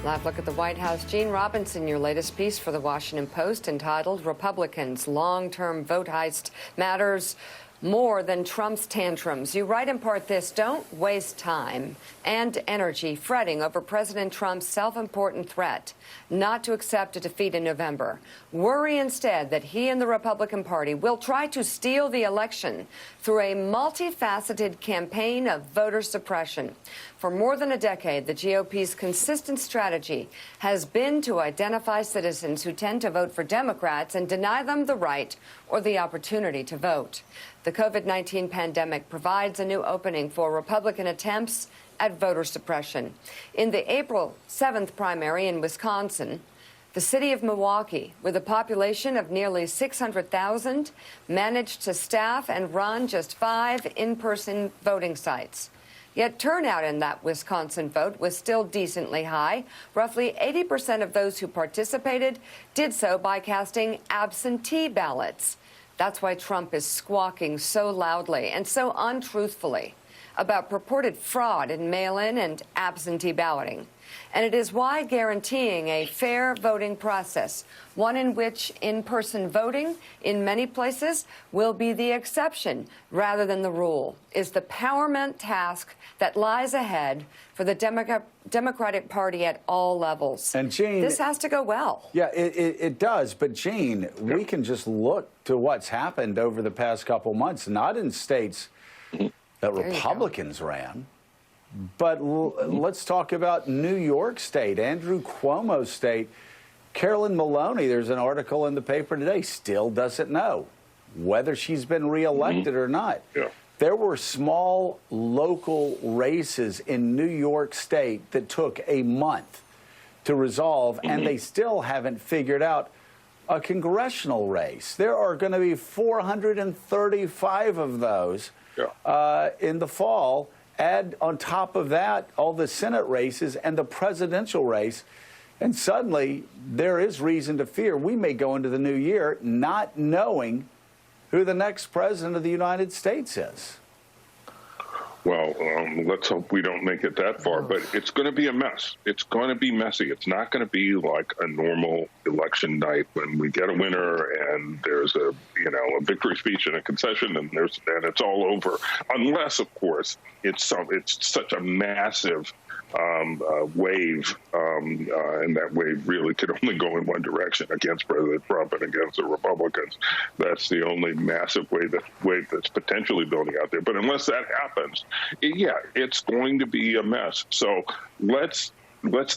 Live look at the White House. Gene Robinson, your latest piece for the Washington Post entitled Republicans' Long-Term Vote Heist Matters More Than Trump's Tantrums. You write in part this: don't waste time and energy fretting over President Trump's self-important threat not to accept a defeat in November. Worry instead that he and the Republican Party will try to steal the election through a multifaceted campaign of voter suppression. For more than a decade, the GOP's consistent strategy has been to identify citizens who tend to vote for Democrats and deny them the right or the opportunity to vote. The COVID-19 pandemic provides a new opening for Republican attempts at voter suppression. In the April 7th primary in Wisconsin, the city of Milwaukee, with a population of nearly 600,000, managed to staff and run just 5 in-person voting sites. Yet turnout in that Wisconsin vote was still decently high. Roughly 80% of those who participated did so by casting absentee ballots. That's why Trump is squawking so loudly and so untruthfully about purported fraud in mail-in and absentee balloting. And it is why guaranteeing a fair voting process, one in which in-person voting in many places will be the exception rather than the rule, is the paramount task that lies ahead for the Democratic Party at all levels. And Gene, this has to go well. Yeah, it does. But Gene, we can just look to what's happened over the past couple months, not in states that Republicans ran. But let's talk about New York State, Andrew Cuomo's state. Carolyn Maloney, there's an article in the paper today, still doesn't know whether she's been reelected or not. Yeah. There were small local races in New York State that took a month to resolve, and they still haven't figured out a congressional race. There are going to be 435 of those in the fall. Add on top of that all the Senate races and the presidential race, and suddenly there is reason to fear we may go into the new year not knowing who the next president of the United States is. Well, let's hope we don't make it that far, but it's going to be a mess. It's going to be messy. It's not going to be like a normal election night when we get a winner and there's a victory speech and a concession and it's all over, unless, of course, it's such a massive wave, and that wave really could only go in one direction, against President Trump and against the Republicans. That's the only massive wave that's potentially building out there. But unless that happens, it's going to be a mess. So let's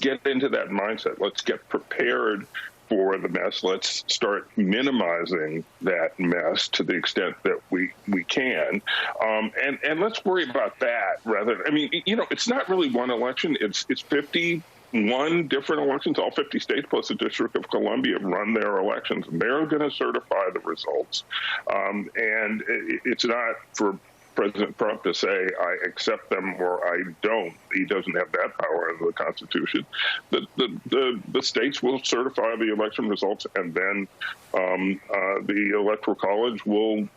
get into that mindset. Let's get prepared for the mess. Let's start minimizing that mess to the extent that we can. And let's worry about that rather. I mean, it's not really one election. It's 51 different elections. All 50 states plus the District of Columbia run their elections, and they're going to certify the results. And it's not for President Trump to say, I accept them or I don't. He doesn't have that power under the Constitution. The states will certify the election results, and then the Electoral College will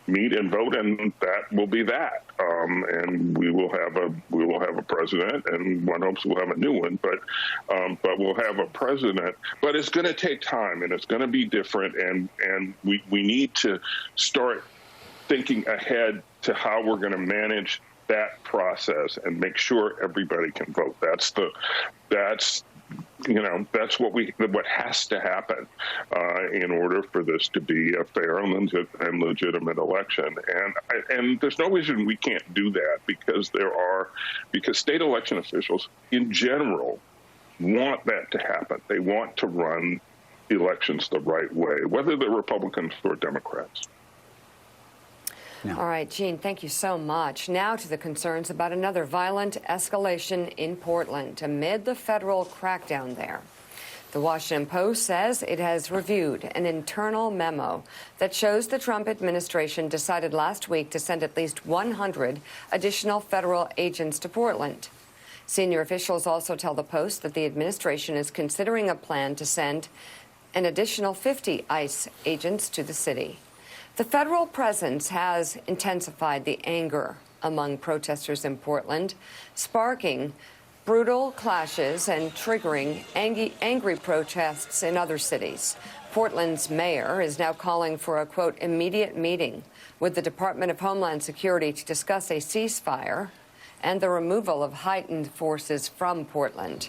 meet and vote, and that will be that. And we will have a president, and one hopes we'll have a new one, but we'll have a president. But it's going to take time, and it's going to be different, and we need to start thinking ahead to how we're going to manage that process and make sure everybody can vote. That's what has to happen in order for this to be a fair and legitimate election. And there's no reason we can't do that, because state election officials in general want that to happen. They want to run elections the right way, whether they're Republicans or Democrats. No. All right, Gene, thank you so much. Now to the concerns about another violent escalation in Portland amid the federal crackdown there. The Washington Post says it has reviewed an internal memo that shows the Trump administration decided last week to send at least 100 additional federal agents to Portland. Senior officials also tell the Post that the administration is considering a plan to send an additional 50 ICE agents to the city. The federal presence has intensified the anger among protesters in Portland, sparking brutal clashes and triggering angry protests in other cities. Portland's mayor is now calling for a, quote, immediate meeting with the Department of Homeland Security to discuss a ceasefire and the removal of heightened forces from Portland.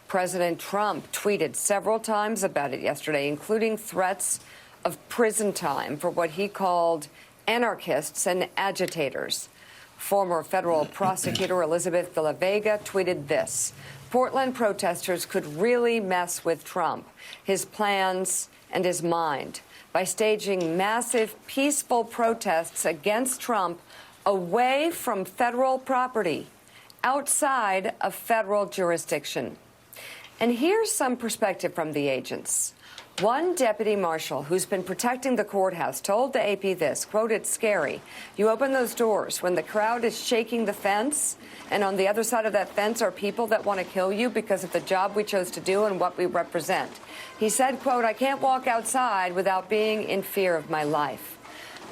President Trump tweeted several times about it yesterday, including threats of prison time for what he called anarchists and agitators. Former federal prosecutor Elizabeth de la Vega tweeted this: Portland protesters could really mess with Trump, his plans, and his mind by staging massive peaceful protests against Trump away from federal property, outside of federal jurisdiction. And here's some perspective from the agents. One deputy marshal who's been protecting the courthouse told the AP this, quote, it's scary. You open those doors when the crowd is shaking the fence, and on the other side of that fence are people that want to kill you because of the job we chose to do and what we represent. He said, quote, I can't walk outside without being in fear of my life.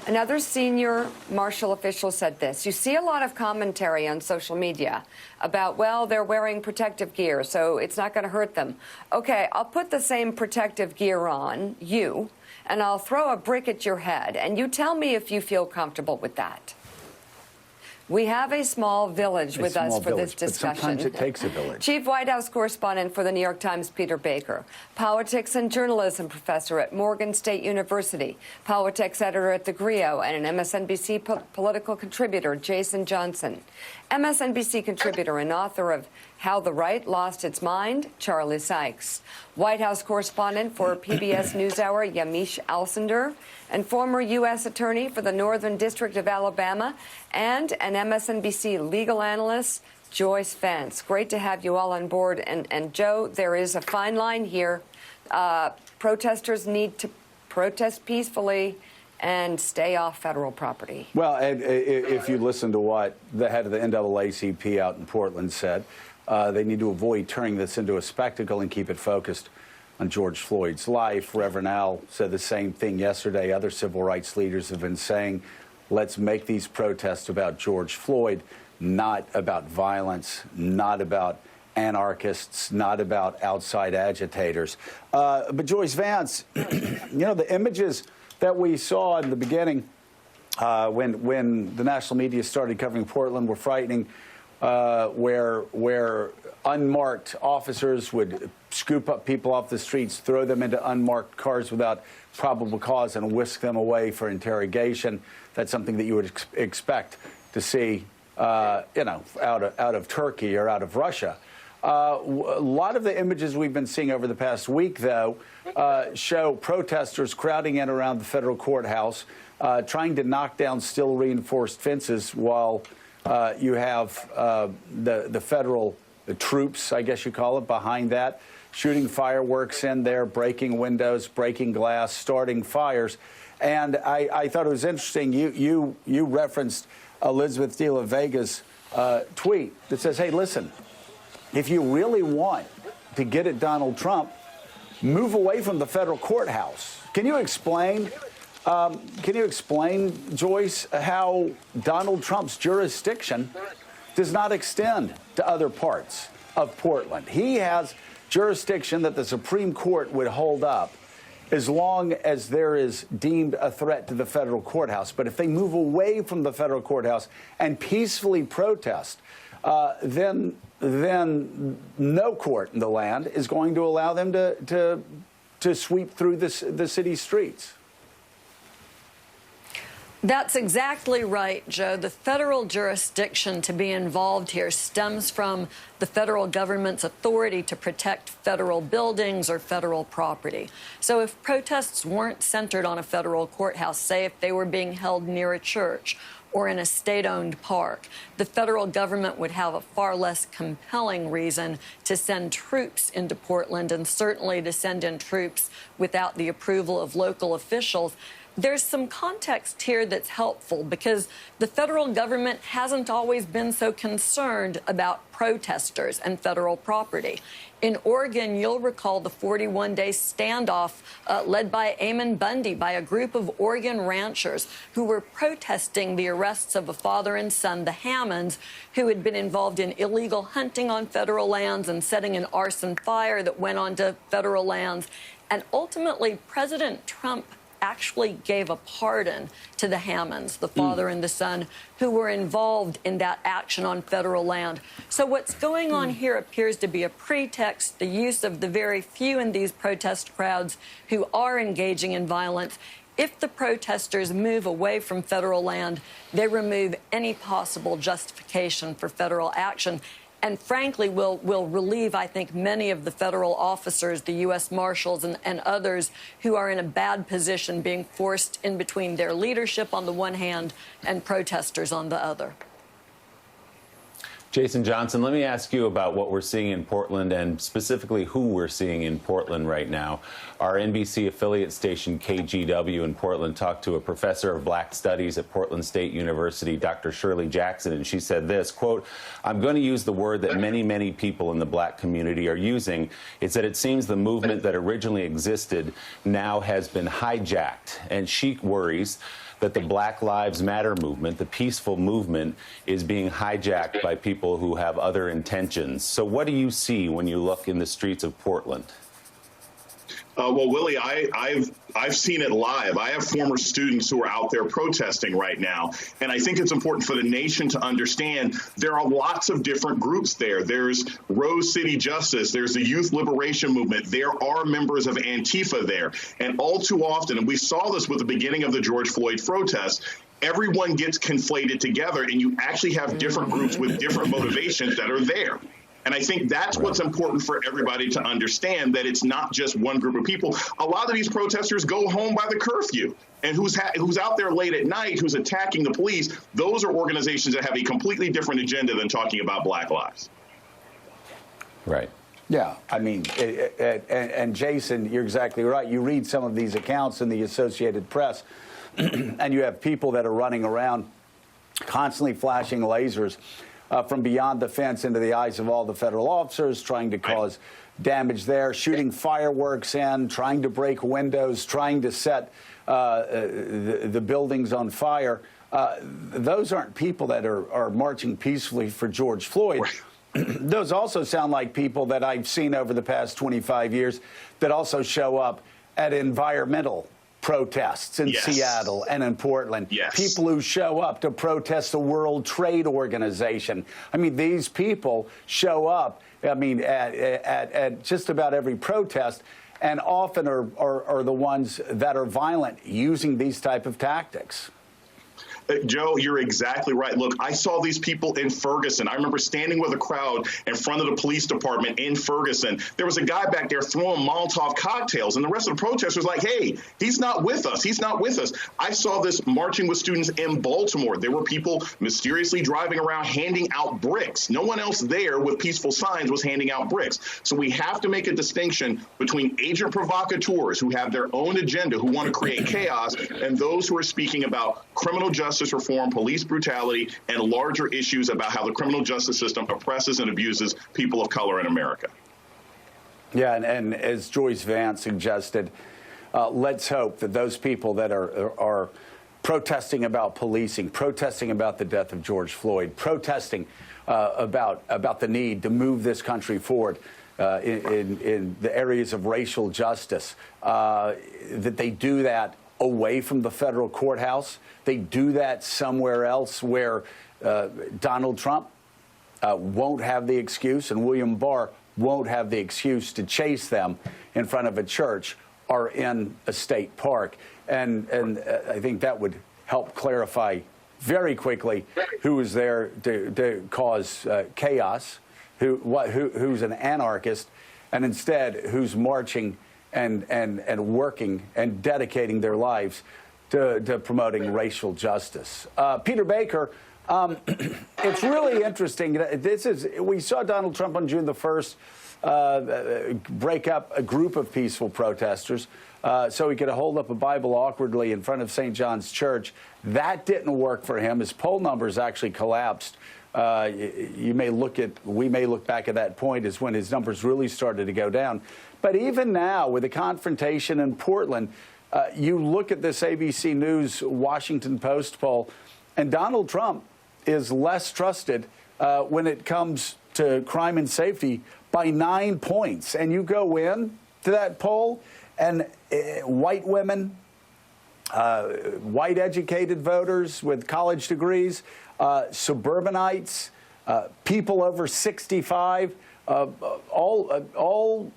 Another senior marshal official said this: you see a lot of commentary on social media about, well, they're wearing protective gear, so it's not going to hurt them. Okay, I'll put the same protective gear on you, and I'll throw a brick at your head, and you tell me if you feel comfortable with that. We have a small village with us for this discussion. But sometimes it takes a village. Chief White House correspondent for the New York Times, Peter Baker, politics and journalism professor at Morgan State University, politics editor at The Grio, and an MSNBC political contributor, Jason Johnson. MSNBC contributor and author of How the Right Lost Its Mind, Charlie Sykes. White House correspondent for PBS NewsHour, Yamiche Alcindor, and former U.S. attorney for the Northern District of Alabama, and an MSNBC legal analyst, Joyce Vance. Great to have you all on board. And Joe, there is a fine line here. Protesters need to protest peacefully and stay off federal property. Well, and if you listen to what the head of the NAACP out in Portland said, they need to avoid turning this into a spectacle and keep it focused on George Floyd's life. Reverend Al said the same thing yesterday. Other civil rights leaders have been saying, let's make these protests about George Floyd, not about violence, not about anarchists, not about outside agitators. But Joyce Vance, you know, the images that we saw in the beginning when the national media started covering Portland were frightening, where unmarked officers would scoop up people off the streets, throw them into unmarked cars without probable cause, and whisk them away for interrogation. That's something that you would expect to see, you know, out of Turkey or out of Russia. A lot of the images we've been seeing over the past week, though, show protesters crowding in around the federal courthouse, trying to knock down still reinforced fences while you have the federal troops, I guess you call it, behind that, shooting fireworks in there, breaking windows, breaking glass, starting fires. And I thought it was interesting. You referenced Elizabeth de la Vega's tweet that says, hey, listen, if you really want to get at Donald Trump, move away from the federal courthouse. Can you explain, Joyce, how Donald Trump's jurisdiction does not extend to other parts of Portland? He has jurisdiction that the Supreme Court would hold up as long as there is deemed a threat to the federal courthouse. But if they move away from the federal courthouse and peacefully protest, then no court in the land is going to allow them to sweep through the city's streets. That's exactly right, Joe. The federal jurisdiction to be involved here stems from the federal government's authority to protect federal buildings or federal property. So if protests weren't centered on a federal courthouse, say if they were being held near a church or in a state-owned park, the federal government would have a far less compelling reason to send troops into Portland, and certainly to send in troops without the approval of local officials. there's some context here that's helpful because the federal government hasn't always been so concerned about protesters and federal property. In Oregon, you'll recall the 41-day standoff led by Ammon Bundy by a group of Oregon ranchers who were protesting the arrests of a father and son, the Hammonds, who had been involved in illegal hunting on federal lands and setting an arson fire that went onto federal lands. And ultimately, President Trump actually gave a pardon to the Hammonds, the father and the son, who were involved in that action on federal land. So what's going on here appears to be a pretext, the use of the very few in these protest crowds who are engaging in violence. If the protesters move away from federal land, they remove any possible justification for federal action. And frankly, will relieve, I think, many of the federal officers, the U.S. Marshals and others who are in a bad position being forced in between their leadership on the one hand and protesters on the other. Jason Johnson, let me ask you about what we're seeing in Portland and specifically who we're seeing in Portland right now. Our NBC affiliate station, KGW in Portland, talked to a professor of black studies at Portland State University, Dr. Shirley Jackson, and she said this, quote, "I'm going to use the word that many, many people in the black community are using. It's that it seems the movement that originally existed now has been hijacked." And she worries that the Black Lives Matter movement, the peaceful movement, is being hijacked by people who have other intentions. So what do you see when you look in the streets of Portland? Well, Willie, I've seen it live. I have former students who are out there protesting right now. And I think it's important for the nation to understand there are lots of different groups there. There's Rose City Justice. There's the Youth Liberation Movement. There are members of Antifa there. And all too often, and we saw this with the beginning of the George Floyd protests, everyone gets conflated together and you actually have different groups with different motivations that are there. And I think that's what's important for everybody to understand, that it's not just one group of people. A lot of these protesters go home by the curfew. And who's out there late at night, who's attacking the police, those are organizations that have a completely different agenda than talking about Black lives. Right. Yeah, I mean, and Jason, you're exactly right. You read some of these accounts in the Associated Press, and you have people that are running around constantly flashing lasers from beyond the fence into the eyes of all the federal officers, trying to cause damage there, shooting fireworks in, trying to break windows, trying to set the buildings on fire. Those aren't people that are marching peacefully for George Floyd. Those also sound like people that I've seen over the past 25 years that also show up at environmental protests in Seattle and in Portland. People who show up to protest the World Trade Organization. I mean, these people show up, I mean, at just about every protest, and often are the ones that are violent using these type of tactics. Joe, you're exactly right. Look, I saw these people in Ferguson. I remember standing with a crowd in front of the police department in Ferguson. There was a guy back there throwing Molotov cocktails, and the rest of the protesters were like, hey, he's not with us. He's not with us. I saw this marching with students in Baltimore. There were people mysteriously driving around handing out bricks. No one else there with peaceful signs was handing out bricks. So we have to make a distinction between agent provocateurs who have their own agenda, who want to create chaos, and those who are speaking about criminal justice reform, police brutality, and larger issues about how the criminal justice system oppresses and abuses people of color in America. Yeah, and as Joyce Vance suggested, let's hope that those people that are protesting about policing, protesting about the death of George Floyd, protesting about the need to move this country forward in the areas of racial justice, that they do that away from the federal courthouse. They do that somewhere else where Donald Trump won't have the excuse and William Barr won't have the excuse to chase them in front of a church or in a state park. And I think that would help clarify very quickly who is there to cause chaos, who's an anarchist, and instead who's marching and working and dedicating their lives to promoting racial justice. Peter Baker, It's really interesting. We saw Donald Trump on June the 1st break up a group of peaceful protesters so he could hold up a Bible awkwardly in front of St. John's Church. That didn't work for him. His poll numbers actually collapsed. We may look back at that point as when his numbers really started to go down. But even now, with the confrontation in Portland, you look at this ABC News Washington Post poll, and Donald Trump is less trusted when it comes to crime and safety by 9 points. And you go in to that poll, and white women, white educated voters with college degrees, suburbanites, people over 65, all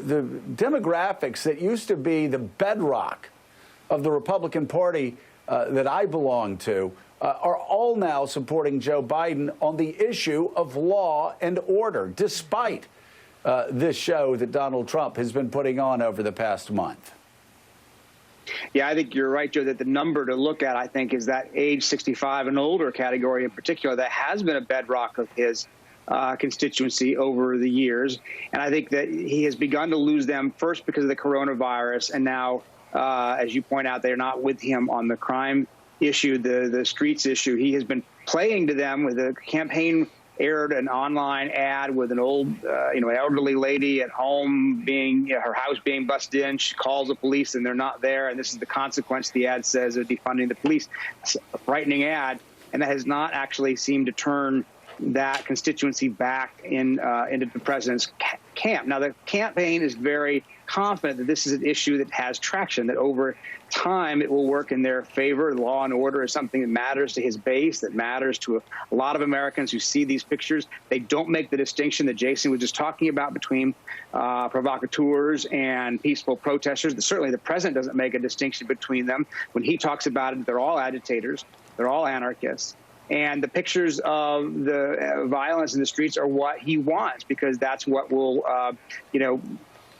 the demographics that used to be the bedrock of the Republican Party that I belong to are all now supporting Joe Biden on the issue of law and order, despite this show that Donald Trump has been putting on over the past month. Yeah, I think you're right, Joe, that the number to look at, I think, is that age 65 and older category in particular that has been a bedrock of his constituency over the years. And I think that he has begun to lose them first because of the coronavirus. And now, as you point out, they're not with him on the crime issue, the streets issue. He has been playing to them with a campaign aired an online ad with an old, elderly lady at home her house being busted in. She calls the police and they're not there. And this is the consequence, the ad says, of defunding the police. It's a frightening ad. And that has not actually seemed to turn that constituency back into the president's camp. Now, the campaign is very confident that this is an issue that has traction, that over time it will work in their favor. Law and order is something that matters to his base, that matters to a lot of Americans who see these pictures. They don't make the distinction that Jason was just talking about between provocateurs and peaceful protesters. Certainly the president doesn't make a distinction between them. When he talks about it, they're all agitators. They're all anarchists. And the pictures of the violence in the streets are what he wants, because that's what will,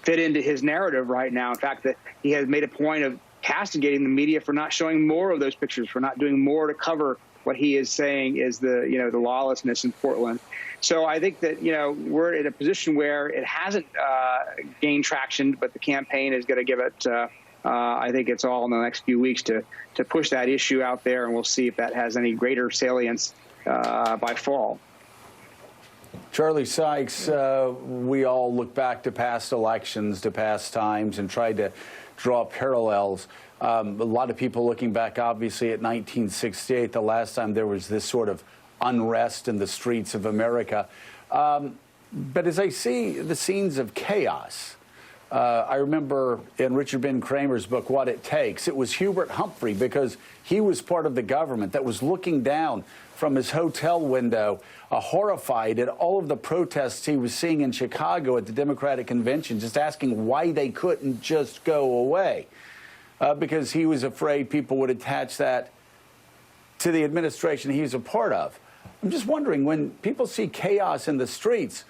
fit into his narrative right now. In fact, that he has made a point of castigating the media for not showing more of those pictures, for not doing more to cover what he is saying is the lawlessness in Portland. So I think that, we're in a position where it hasn't gained traction, but the campaign is going to give it, I think it's all in the next few weeks to push that issue out there, and we'll see if that has any greater salience by fall. Charlie Sykes, we all look back to past elections, to past times, and try to draw parallels. A lot of people looking back, obviously, at 1968, the last time there was this sort of unrest in the streets of America. But as I see the scenes of chaos, I remember in Richard Ben Kramer's book, What It Takes, it was Hubert Humphrey, because he was part of the government that was looking down from his hotel window, horrified at all of the protests he was seeing in Chicago at the Democratic Convention, just asking why they couldn't just go away, because he was afraid people would attach that to the administration he was a part of. I'm just wondering, when people see chaos in the streets,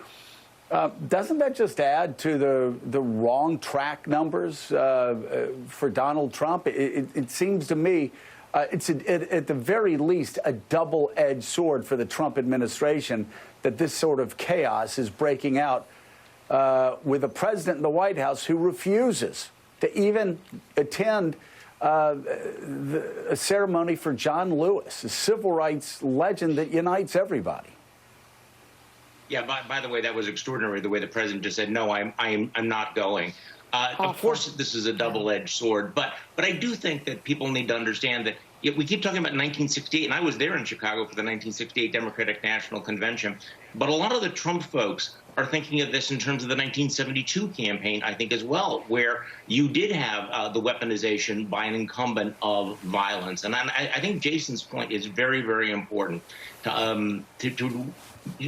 doesn't that just add to the wrong track numbers for Donald Trump? It seems to me it's at the very least a double-edged sword for the Trump administration that this sort of chaos is breaking out with a president in the White House who refuses to even attend a ceremony for John Lewis, a civil rights legend that unites everybody. Yeah, by the way, that was extraordinary, the way the president just said, no, I'm not going. Of course, this is a double-edged sword, but I do think that people need to understand that we keep talking about 1968, and I was there in Chicago for the 1968 Democratic National Convention, but a lot of the Trump folks are thinking of this in terms of the 1972 campaign, I think, as well, where you did have the weaponization by an incumbent of violence. And I think Jason's point is very, very important to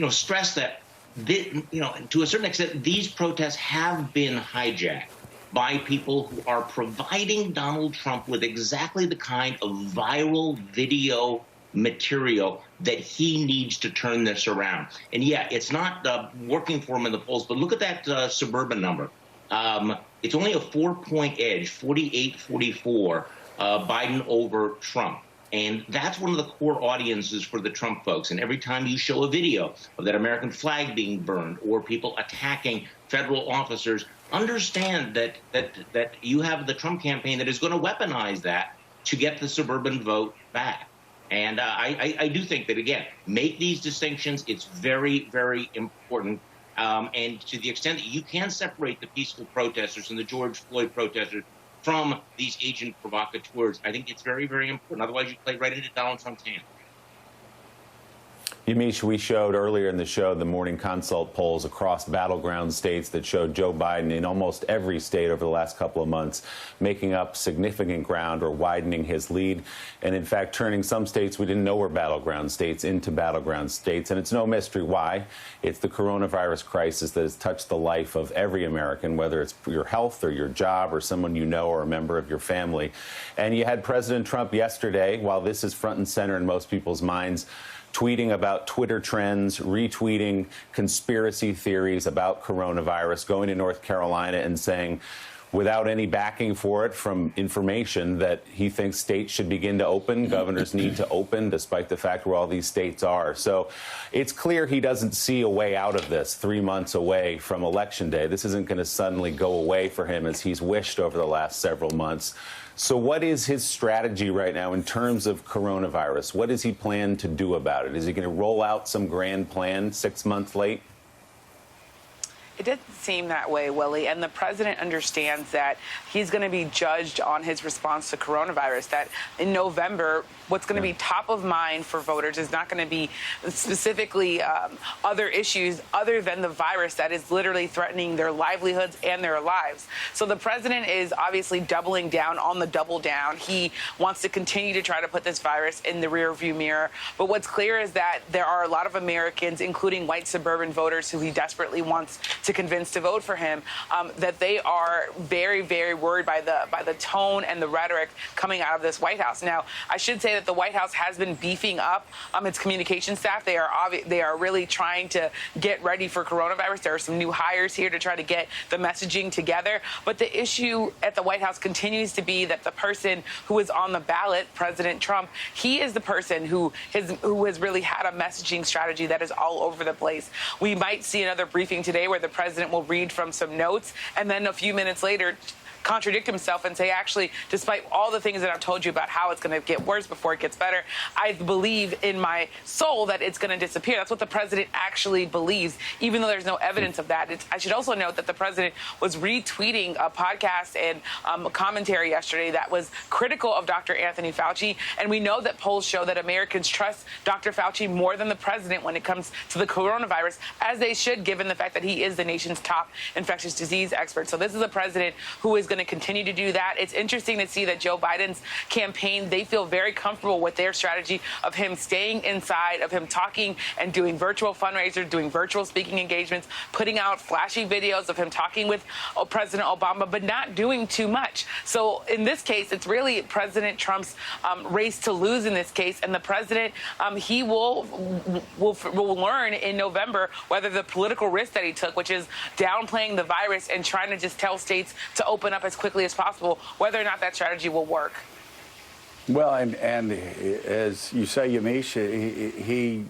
stress that, to a certain extent, these protests have been hijacked by people who are providing Donald Trump with exactly the kind of viral video material that he needs to turn this around. And yeah, it's not working for him in the polls, but look at that suburban number. It's only a 4-point edge, 48-44, Biden over Trump. And that's one of the core audiences for the Trump folks. And every time you show a video of that American flag being burned or people attacking federal officers, understand that you have the Trump campaign that is going to weaponize that to get the suburban vote back. And I do think that, again, make these distinctions. It's very, very important. And to the extent that you can separate the peaceful protesters and the George Floyd protesters from these agent provocateurs, I think it's very, very important. Otherwise, you play right into Donald Trump's hand. Yamiche, we showed earlier in the show the morning consult polls across battleground states that showed Joe Biden in almost every state over the last couple of months making up significant ground or widening his lead, and in fact turning some states we didn't know were battleground states into battleground states. And it's no mystery why. It's the coronavirus crisis that has touched the life of every American, whether it's your health or your job or someone you know or a member of your family. And you had President Trump yesterday, while this is front and center in most people's minds, tweeting about Twitter trends, retweeting conspiracy theories about coronavirus, going to North Carolina and saying, without any backing for it from information, that he thinks states should begin to open, governors need to open, despite the fact where all these states are. So it's clear he doesn't see a way out of this 3 months away from Election Day. This isn't going to suddenly go away for him as he's wished over the last several months. So what is his strategy right now in terms of coronavirus? What does he plan to do about it? Is he going to roll out some grand plan 6 months late? It doesn't seem that way, Willie, and the president understands that he's going to be judged on his response to coronavirus, that in November, what's going to be top of mind for voters is not going to be specifically other issues other than the virus that is literally threatening their livelihoods and their lives. So the president is obviously doubling down on the double down. He wants to continue to try to put this virus in the rearview mirror. But what's clear is that there are a lot of Americans, including white suburban voters who he desperately wants to convince to vote for him, that they are very, very worried by the tone and the rhetoric coming out of this White House. Now, I should say that the White House has been beefing up its communication staff. They are really trying to get ready for coronavirus. There are some new hires here to try to get the messaging together. But the issue at the White House continues to be that the person who is on the ballot, President Trump, he is the person who has really had a messaging strategy that is all over the place. We might see another briefing today where the president will read from some notes and then a few minutes later contradict himself and say, actually, despite all the things that I've told you about how it's going to get worse before it gets better, I believe in my soul that it's going to disappear. That's what the president actually believes, even though there's no evidence of that. I should also note that the president was retweeting a podcast and a commentary yesterday that was critical of Dr. Anthony Fauci. And we know that polls show that Americans trust Dr. Fauci more than the president when it comes to the coronavirus, as they should, given the fact that he is the nation's top infectious disease expert. So this is a president who is going to continue to do that. It's interesting to see that Joe Biden's campaign, they feel very comfortable with their strategy of him staying inside, of him talking and doing virtual fundraisers, doing virtual speaking engagements, putting out flashy videos of him talking with President Obama, but not doing too much. So in this case, it's really President Trump's race to lose in this case. And the president, he will learn in November whether the political risk that he took, which is downplaying the virus and trying to just tell states to open up as quickly as possible, whether or not that strategy will work. Well, and as you say, Yamiche, he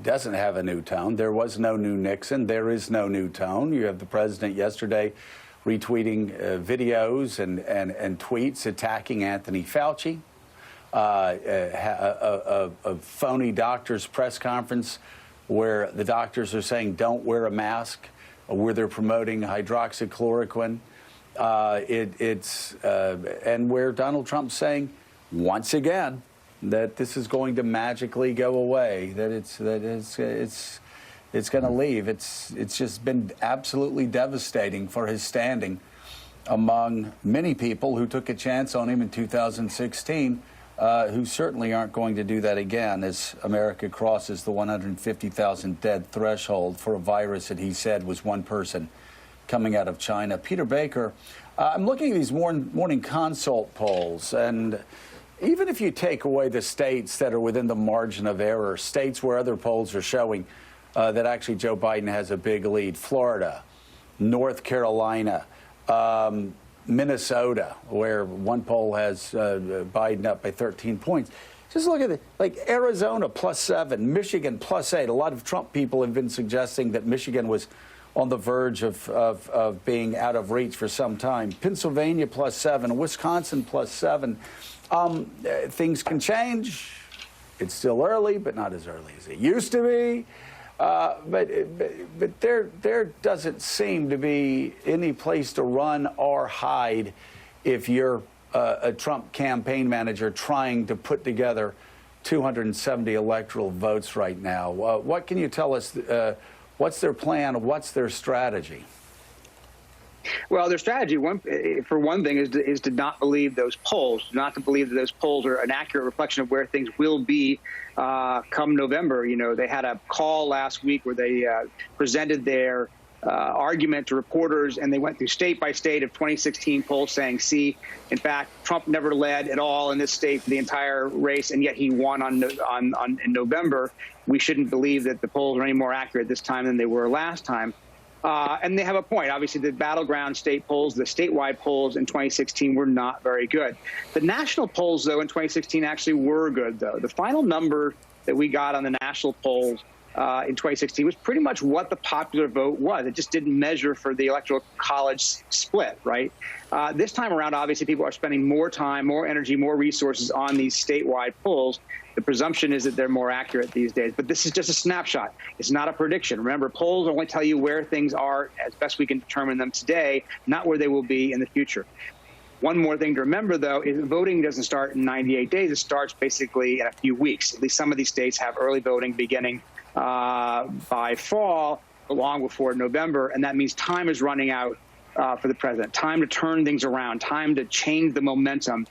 doesn't have a new tone. There was no new Nixon. There is no new tone. You have the president yesterday retweeting videos and tweets attacking Anthony Fauci, a phony doctor's press conference where the doctors are saying don't wear a mask, where they're promoting hydroxychloroquine. And where Donald Trump's saying once again that this is going to magically go away, that it's going to leave. It's just been absolutely devastating for his standing among many people who took a chance on him in 2016, who certainly aren't going to do that again as America crosses the 150,000 dead threshold for a virus that he said was one person coming out of China. Peter Baker, I'm looking at these morning consult polls, and even if you take away the states that are within the margin of error, states where other polls are showing that actually Joe Biden has a big lead, Florida, North Carolina, Minnesota, where one poll has Biden up by 13 points. Just look at it, like Arizona +7, Michigan +8. A lot of Trump people have been suggesting that Michigan was on the verge of being out of reach for some time. Pennsylvania +7, Wisconsin +7. Things can change. It's still early, but not as early as it used to be. But there doesn't seem to be any place to run or hide if you're a Trump campaign manager trying to put together 270 electoral votes right now. What can you tell us? What's their plan? What's their strategy? Well, their strategy, for one thing, is to not believe those polls, not to believe that those polls are an accurate reflection of where things will be come November. You know, they had a call last week where they presented their argument to reporters, and they went through state by state of 2016 polls saying, see, in fact, Trump never led at all in this state for the entire race, and yet he won in November. We shouldn't believe that the polls are any more accurate this time than they were last time. And they have a point. Obviously, the battleground state polls, the statewide polls in 2016 were not very good. The national polls, though, in 2016 actually were good, though. The final number that we got on the national polls in 2016 was pretty much what the popular vote was. It just didn't measure for the electoral college split, right? This time around, obviously, people are spending more time, more energy, more resources on these statewide polls. The presumption is that they're more accurate these days. But this is just a snapshot. It's not a prediction. Remember, polls only tell you where things are as best we can determine them today, not where they will be in the future. One more thing to remember, though, is voting doesn't start in 98 days. It starts basically in a few weeks. At least some of these states have early voting beginning by fall, long before November, and that means time is running out for the president. Time to turn things around, time to change the momentum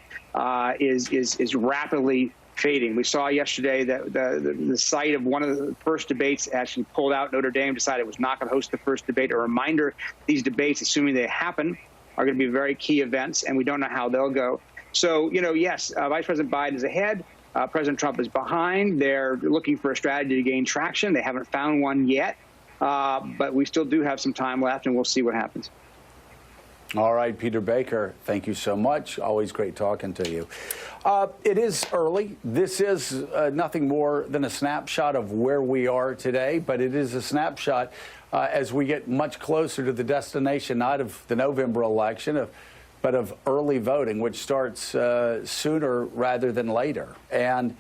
is rapidly fading. We saw yesterday that the site of one of the first debates actually pulled out. Notre Dame decided it was not going to host the first debate. A reminder, these debates, assuming they happen, are going to be very key events, and we don't know how they'll go. So, you know, yes, Vice President Biden is ahead. President Trump is behind. They're looking for a strategy to gain traction. They haven't found one yet, but we still do have some time left, and we'll see what happens. All right, Peter Baker, thank you so much. Always great talking to you. It is early. This is nothing more than a snapshot of where we are today, but it is a snapshot as we get much closer to the destination, not of the November election, but of early voting, which starts sooner rather than later. And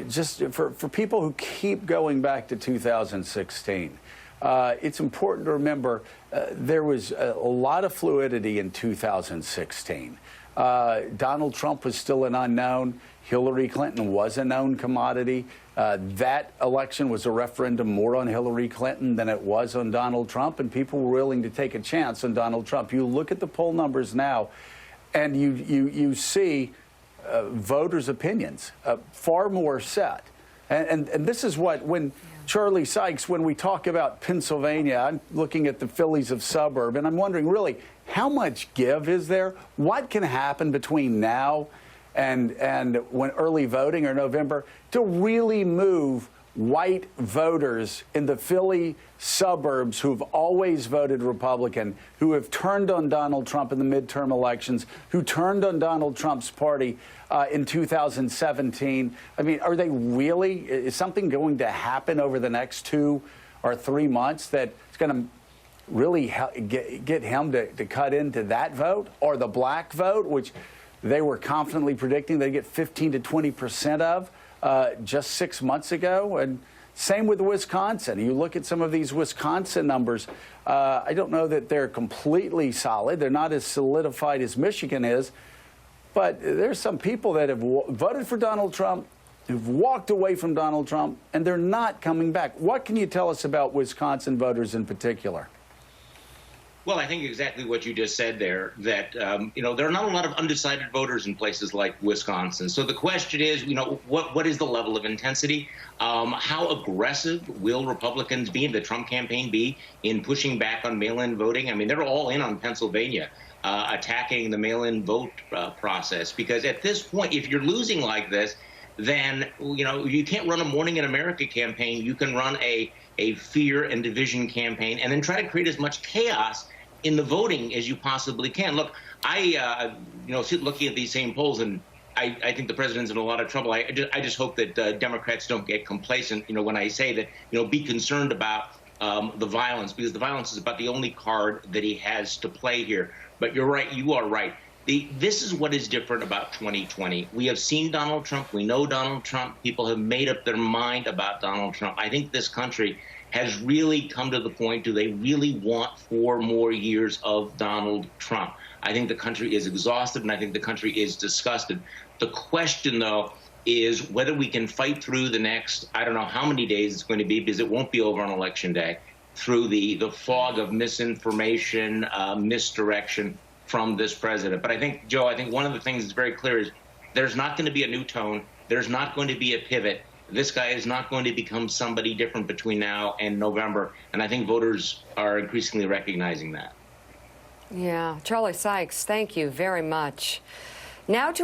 just for people who keep going back to 2016, it's important to remember there was a lot of fluidity in 2016. Donald Trump was still an unknown. Hillary Clinton was a known commodity. That election was a referendum more on Hillary Clinton than it was on Donald Trump, and people were willing to take a chance on Donald Trump. You look at the poll numbers now, and you see voters' opinions far more set. And this is what, when Charlie Sykes, when we talk about Pennsylvania, I'm looking at the Phillies of suburb, and I'm wondering, really, how much give is there? What can happen between now and when early voting or November to really move white voters in the Philly suburbs who've always voted Republican, who have turned on Donald Trump in the midterm elections, who turned on Donald Trump's party in 2017? I mean, are they really, is something going to happen over the next 2 or 3 months that's going to really get him to cut into that vote, or the black vote, which they were confidently predicting they'd get 15 to 20% of just 6 months ago? And same with Wisconsin. You look at some of these Wisconsin numbers, I don't know that they're completely solid. They're not as solidified as Michigan is, but there's some people that have voted for Donald Trump, who've walked away from Donald Trump, and they're not coming back. What can you tell us about Wisconsin voters in particular? Well, I think exactly what you just said there, that, there are not a lot of undecided voters in places like Wisconsin. So the question is, what is the level of intensity? How aggressive will Republicans be, the Trump campaign be, in pushing back on mail-in voting? I mean, they're all in on Pennsylvania, attacking the mail-in vote process. Because at this point, if you're losing like this, then, you can't run a Morning in America campaign. You can run a fear and division campaign and then try to create as much chaos in the voting as you possibly can. Look, I, looking at these same polls, and I think the president's in a lot of trouble. I just hope that Democrats don't get complacent. When I say that, be concerned about the violence, because the violence is about the only card that he has to play here. But you're right. You are right. This is what is different about 2020. We have seen Donald Trump. We know Donald Trump. People have made up their mind about Donald Trump. I think this country has really come to the point, do they really want 4 more years of Donald Trump? I think the country is exhausted, and I think the country is disgusted. The question, though, is whether we can fight through the next, I don't know how many days it's going to be, because it won't be over on Election Day, through the fog of misinformation, misdirection from this president. But I think, Joe, one of the things that's very clear is there's not going to be a new tone. There's not going to be a pivot. This guy is not going to become somebody different between now and November. And I think voters are increasingly recognizing that. Yeah. Charlie Sykes, thank you very much. Now to